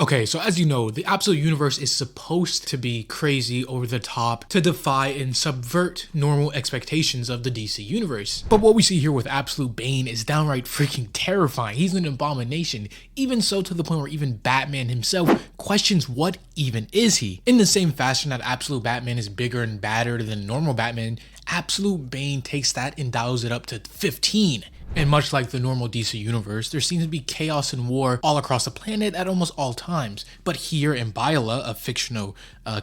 Okay, so as you know, the Absolute Universe is supposed to be crazy, over the top, to defy and subvert normal expectations of the DC Universe. But what we see here with Absolute Bane is downright freaking terrifying. He's an abomination, even so to the point where even Batman himself questions what even is he. In the same fashion that Absolute Batman is bigger and badder than normal Batman, Absolute Bane takes that and dials it up to 15. And much like the normal DC universe, there seems to be chaos and war all across the planet at almost all times. But here in Biola, a fictional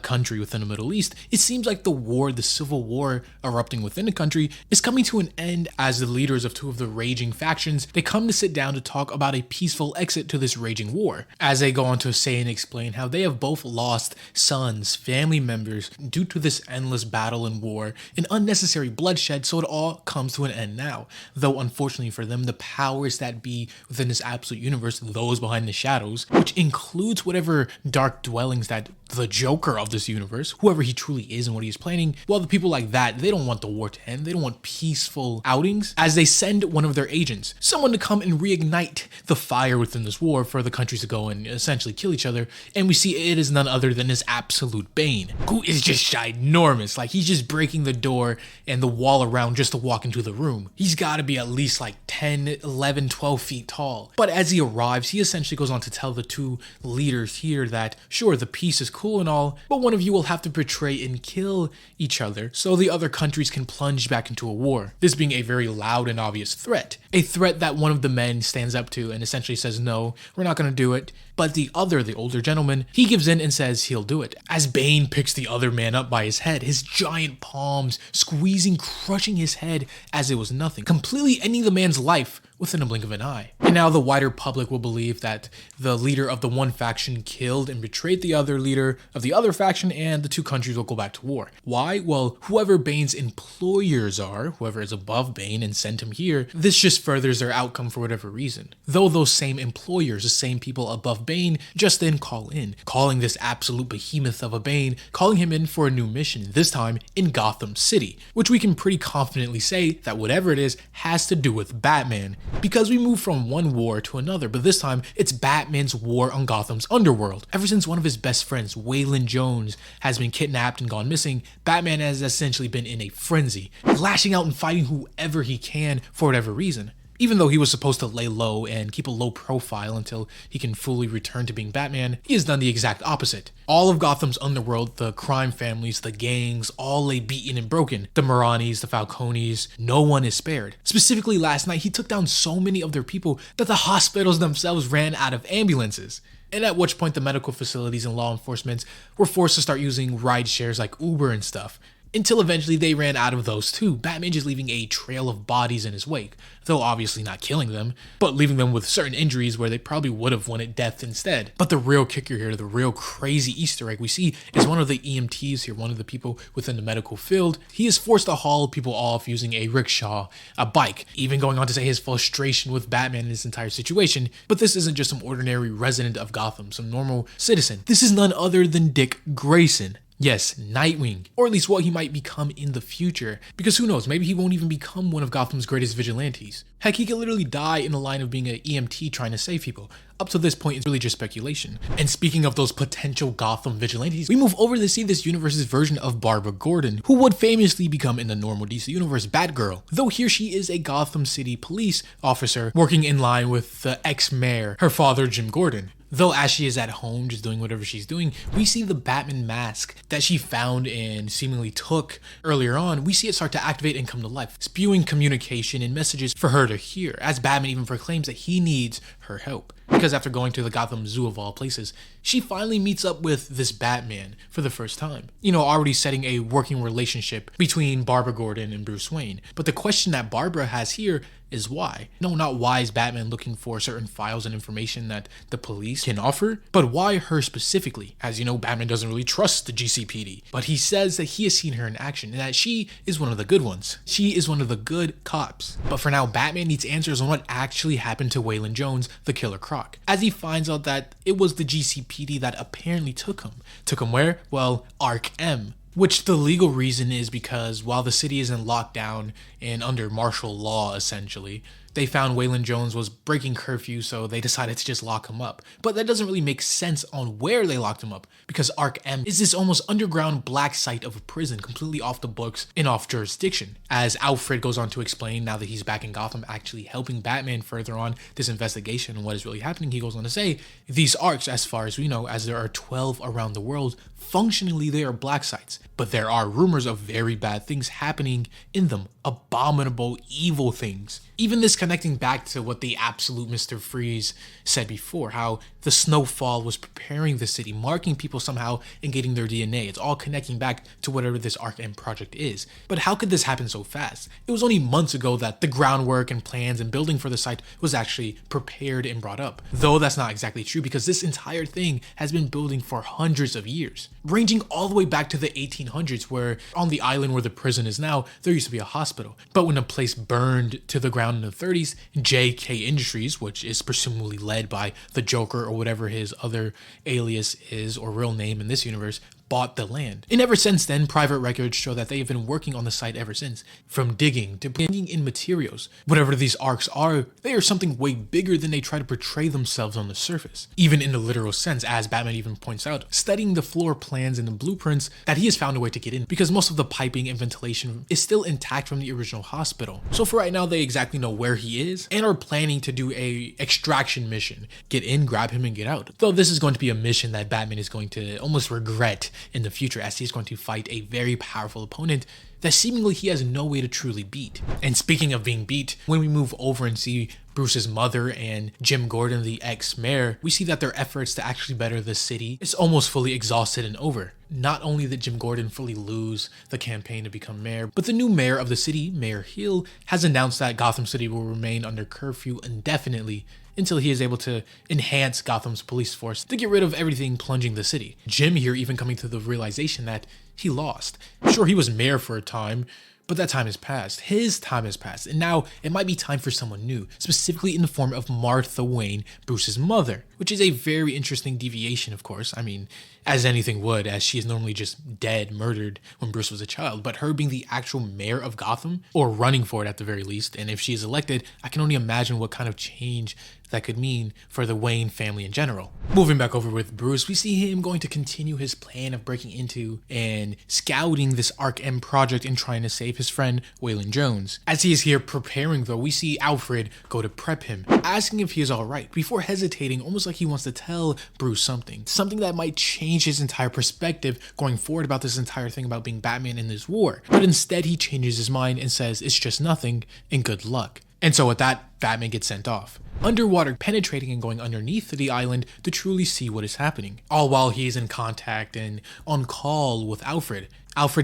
country within the Middle East, it seems like the civil war erupting within the country, is coming to an end as the leaders of two of the raging factions, they come to sit down to talk about a peaceful exit to this raging war. As they go on to say and explain how they have both lost sons, family members, due to this endless battle and war and unnecessary bloodshed, so it all comes to an end now. Though unfortunately for them, the powers that be within this absolute universe, those behind the shadows, which includes whatever dark dwellings that the Joker of this universe, whoever he truly is and what he's planning, well, the people like that, they don't want the war to end. They don't want peaceful outings, as they send one of their agents, someone to come and reignite the fire within this war for the countries to go and essentially kill each other. And we see it is none other than this Absolute Bane, who is just ginormous. Like, he's just breaking the door and the wall around just to walk into the room. He's got to be at least like 10, 11, 12 feet tall. But as he arrives, he essentially goes on to tell the two leaders here that, sure, the peace is cool and all, but one of you will have to betray and kill each other so the other countries can plunge back into a war. This being a very loud and obvious threat. A threat that one of the men stands up to and essentially says, no, we're not going to do it. But the older gentleman, he gives in and says he'll do it. As Bane picks the other man up by his head, his giant palms squeezing, crushing his head as it was nothing, completely ending the man's life within a blink of an eye. And now the wider public will believe that the leader of the one faction killed and betrayed the other leader of the other faction, and the two countries will go back to war. Why? Well, whoever Bane's employers are, whoever is above Bane and sent him here, this just furthers their outcome for whatever reason. Though those same employers, the same people above Bane, just then calling this absolute behemoth of a Bane, calling him in for a new mission, this time in Gotham City, which we can pretty confidently say that whatever it is has to do with Batman. Because we move from one war to another, but this time it's Batman's war on Gotham's underworld. Ever since one of his best friends, Waylon Jones, has been kidnapped and gone missing, Batman has essentially been in a frenzy, lashing out and fighting whoever he can for whatever reason. Even though he was supposed to lay low and keep a low profile until he can fully return to being Batman, he has done the exact opposite. All of Gotham's underworld, the crime families, the gangs, all lay beaten and broken. The Maranis, the Falcones, no one is spared. Specifically last night, he took down so many of their people that the hospitals themselves ran out of ambulances. And at which point the medical facilities and law enforcement were forced to start using ride shares like Uber and stuff. Until eventually they ran out of those too, Batman just leaving a trail of bodies in his wake, though obviously not killing them, but leaving them with certain injuries where they probably would have wanted death instead. But the real kicker here, the real crazy Easter egg we see, is one of the EMTs here, one of the people within the medical field. He is forced to haul people off using a rickshaw, a bike, even going on to say his frustration with Batman in this entire situation. But this isn't just some ordinary resident of Gotham, some normal citizen. This is none other than Dick Grayson. Yes, Nightwing, or at least what he might become in the future, because who knows, maybe he won't even become one of Gotham's greatest vigilantes. Heck, he could literally die in the line of being an EMT trying to save people. Up to this point, it's really just speculation. And speaking of those potential Gotham vigilantes, we move over to see this universe's version of Barbara Gordon, who would famously become in the normal DC universe Batgirl, though here she is a Gotham City police officer working in line with the ex-mayor, her father Jim Gordon. Though as she is at home just doing whatever she's doing, we see the Batman mask that she found and seemingly took earlier on, we see it start to activate and come to life, spewing communication and messages for her to hear, as Batman even proclaims that he needs her help. Because after going to the Gotham Zoo of all places, she finally meets up with this Batman for the first time. You know, already setting a working relationship between Barbara Gordon and Bruce Wayne. But the question that Barbara has here is why. No, not why is Batman looking for certain files and information that the police can offer, but why her specifically? As you know, Batman doesn't really trust the GCPD, but he says that he has seen her in action and that she is one of the good ones. She is one of the good cops. But for now, Batman needs answers on what actually happened to Waylon Jones, the Killer Croc, as he finds out that it was the GCPD that apparently took him. Took him where? Well, Ark M. Which the legal reason is because while the city is in lockdown and under martial law essentially, they found Waylon Jones was breaking curfew, so they decided to just lock him up. But that doesn't really make sense on where they locked him up, because Ark M is this almost underground black site of a prison, completely off the books and off jurisdiction. As Alfred goes on to explain, now that he's back in Gotham, actually helping Batman further on this investigation and what is really happening, he goes on to say, these Arks, as far as we know, as there are 12 around the world, functionally they are black sites, but there are rumors of very bad things happening in them, abominable, evil things. Even this connecting back to what the absolute Mr. Freeze said before, how the snowfall was preparing the city, marking people somehow and getting their DNA. It's all connecting back to whatever this Ark M project is. But how could this happen so fast? It was only months ago that the groundwork and plans and building for the site was actually prepared and brought up. Though that's not exactly true, because this entire thing has been building for hundreds of years, ranging all the way back to the 1800s, where on the island where the prison is now, there used to be a hospital. But when the place burned to the ground in the 30s, JK Industries, which is presumably led by the Joker or whatever his other alias is or real name in this universe, bought the land. And ever since then, private records show that they have been working on the site ever since, from digging to bringing in materials. Whatever these arcs are, they are something way bigger than they try to portray themselves on the surface. Even in the literal sense, as Batman even points out, studying the floor plans and the blueprints, that he has found a way to get in, because most of the piping and ventilation is still intact from the original hospital. So for right now, they exactly know where he is and are planning to do a extraction mission. Get in, grab him, and get out. Though this is going to be a mission that Batman is going to almost regret in the future, as he's going to fight a very powerful opponent that seemingly he has no way to truly beat. And speaking of being beat, when we move over and see Bruce's mother and Jim Gordon, the ex-mayor, we see that their efforts to actually better the city is almost fully exhausted and over. Not only did Jim Gordon fully lose the campaign to become mayor, but the new mayor of the city, Mayor Hill, has announced that Gotham City will remain under curfew indefinitely until he is able to enhance Gotham's police force to get rid of everything plunging the city. Jim here even coming to the realization that he lost. Sure, he was mayor for a time, but that time has passed. His time has passed, and now it might be time for someone new, specifically in the form of Martha Wayne, Bruce's mother, which is a very interesting deviation, of course. I mean, as anything would, as she is normally just dead, murdered when Bruce was a child, but her being the actual mayor of Gotham, or running for it at the very least, and if she is elected, I can only imagine what kind of change that could mean for the Wayne family in general. Moving back over with Bruce, we see him going to continue his plan of breaking into and scouting this Ark M project and trying to save his friend Waylon Jones. As he is here preparing though, we see Alfred go to prep him, asking if he is alright, before hesitating, almost like he wants to tell Bruce something that might change his entire perspective going forward about this entire thing about being Batman in this war. But instead he changes his mind and says it's just nothing and good luck. And so with that, Batman gets sent off, underwater, penetrating and going underneath the island to truly see what is happening. All while he is in contact and on call with Alfred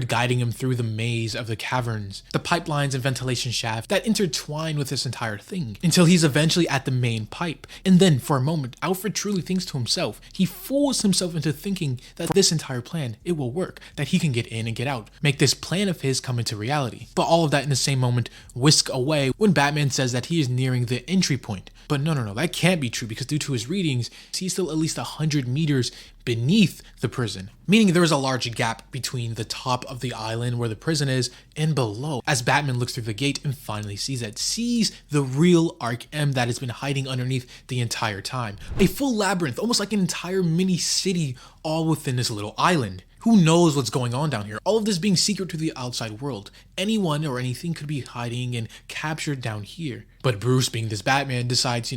guiding him through the maze of the caverns, the pipelines and ventilation shaft that intertwine with this entire thing, until he's eventually at the main pipe. And then, for a moment, Alfred truly thinks to himself, he fools himself into thinking that this entire plan, it will work, that he can get in and get out, make this plan of his come into reality. But all of that in the same moment whisk away when Batman says that he is nearing the entry point. But no, that can't be true, because due to his readings, he's still at least 100 meters beneath the prison, meaning there is a large gap between the top of the island where the prison is and below. As Batman looks through the gate and finally sees the real Ark M that has been hiding underneath the entire time. A full labyrinth, almost like an entire mini city, all within this little island. Who knows what's going on down here? All of this being secret to the outside world. Anyone or anything could be hiding and captured down here. But Bruce, being this Batman, decides,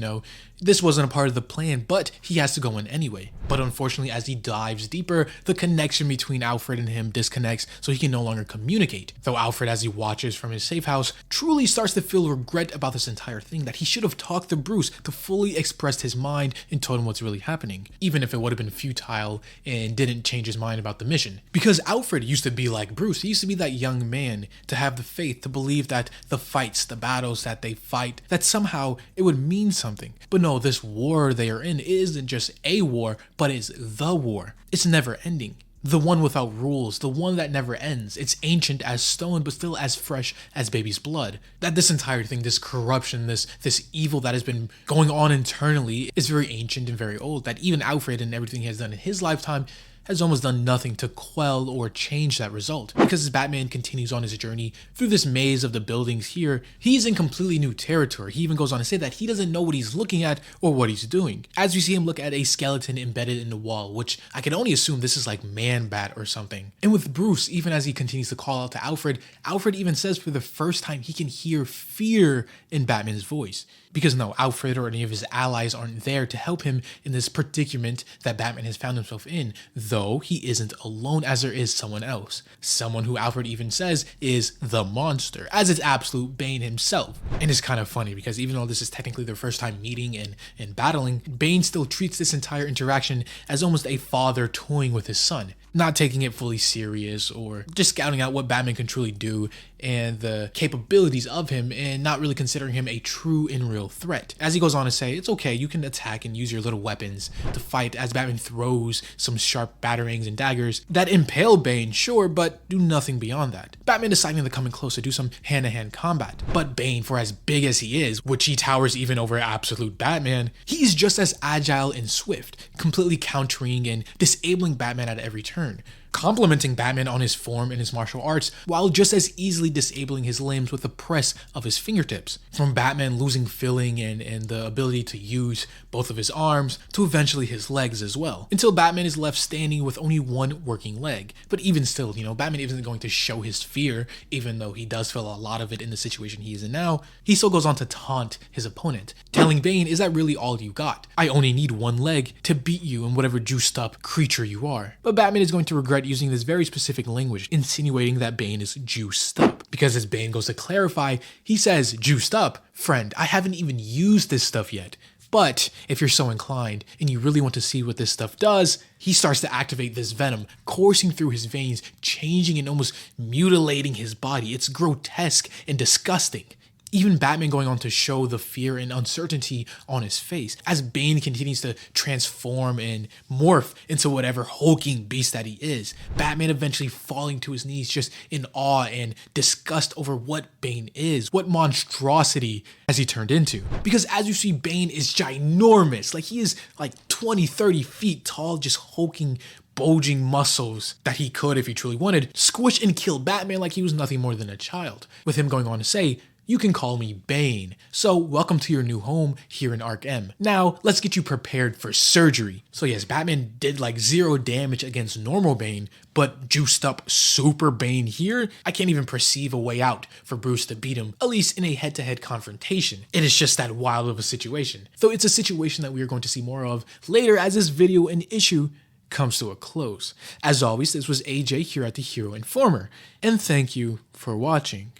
this wasn't a part of the plan, but he has to go in anyway. But unfortunately, as he dives deeper, the connection between Alfred and him disconnects, so he can no longer communicate. Though Alfred, as he watches from his safe house, truly starts to feel regret about this entire thing, that he should have talked to Bruce to fully express his mind and told him what's really happening, even if it would have been futile and didn't change his mind about the mission. Because Alfred used to be like Bruce. He used to be that young man, to have the faith, to believe that the fights, the battles that they fight, that somehow it would mean something. But no, this war they are in isn't just a war, but it's the war. It's never ending. The one without rules, the one that never ends. It's ancient as stone, but still as fresh as baby's blood. That this entire thing, this corruption, this evil that has been going on internally is very ancient and very old. That even Alfred and everything he has done in his lifetime has almost done nothing to quell or change that result. Because as Batman continues on his journey through this maze of the buildings here, he's in completely new territory. He even goes on to say that he doesn't know what he's looking at or what he's doing, as we see him look at a skeleton embedded in the wall, which I can only assume this is like Man-Bat or something. And with Bruce, even as he continues to call out to Alfred, Alfred even says for the first time he can hear fear in Batman's voice. Because no, Alfred or any of his allies aren't there to help him in this predicament that Batman has found himself in, though he isn't alone, as there is someone else. Someone who Alfred even says is the monster, as it's Absolute Bane himself. And it's kind of funny because even though this is technically their first time meeting and battling, Bane still treats this entire interaction as almost a father toying with his son, not taking it fully serious or just scouting out what Batman can truly do and the capabilities of him, and not really considering him a true and real threat. As he goes on to say, it's okay, you can attack and use your little weapons to fight, as Batman throws some sharp batarangs and daggers that impale Bane, sure, but do nothing beyond that. Batman deciding to come in close to do some hand-to-hand combat. But Bane, for as big as he is, which he towers even over Absolute Batman, he's just as agile and swift, completely countering and disabling Batman at every turn, complimenting Batman on his form and his martial arts, while just as easily disabling his limbs with the press of his fingertips. From Batman losing feeling and the ability to use both of his arms, to eventually his legs as well, until Batman is left standing with only one working leg. But even still, Batman isn't going to show his fear, even though he does feel a lot of it in the situation he is in now. He still goes on to taunt his opponent, telling Bane, is that really all you got? I only need one leg to beat you in whatever juiced up creature you are. But Batman is going to regret using this very specific language, insinuating that Bane is juiced up. Because as Bane goes to clarify, he says, juiced up? Friend, I haven't even used this stuff yet. But if you're so inclined and you really want to see what this stuff does, he starts to activate this venom, coursing through his veins, changing and almost mutilating his body. It's grotesque and disgusting. Even Batman going on to show the fear and uncertainty on his face, as Bane continues to transform and morph into whatever hulking beast that he is. Batman eventually falling to his knees just in awe and disgust over what Bane is, what monstrosity has he turned into. Because as you see, Bane is ginormous, like he is like 20, 30 feet tall, just hulking, bulging muscles that he could, if he truly wanted, squish and kill Batman like he was nothing more than a child. With him going on to say, you can call me Bane. So welcome to your new home here in Ark M. Now, let's get you prepared for surgery. So yes, Batman did like 0 damage against normal Bane, but juiced up Super Bane here, I can't even perceive a way out for Bruce to beat him, at least in a head-to-head confrontation. It is just that wild of a situation. Though it's a situation that we are going to see more of later as this video and issue comes to a close. As always, this was AJ here at The Hero Informer, and thank you for watching.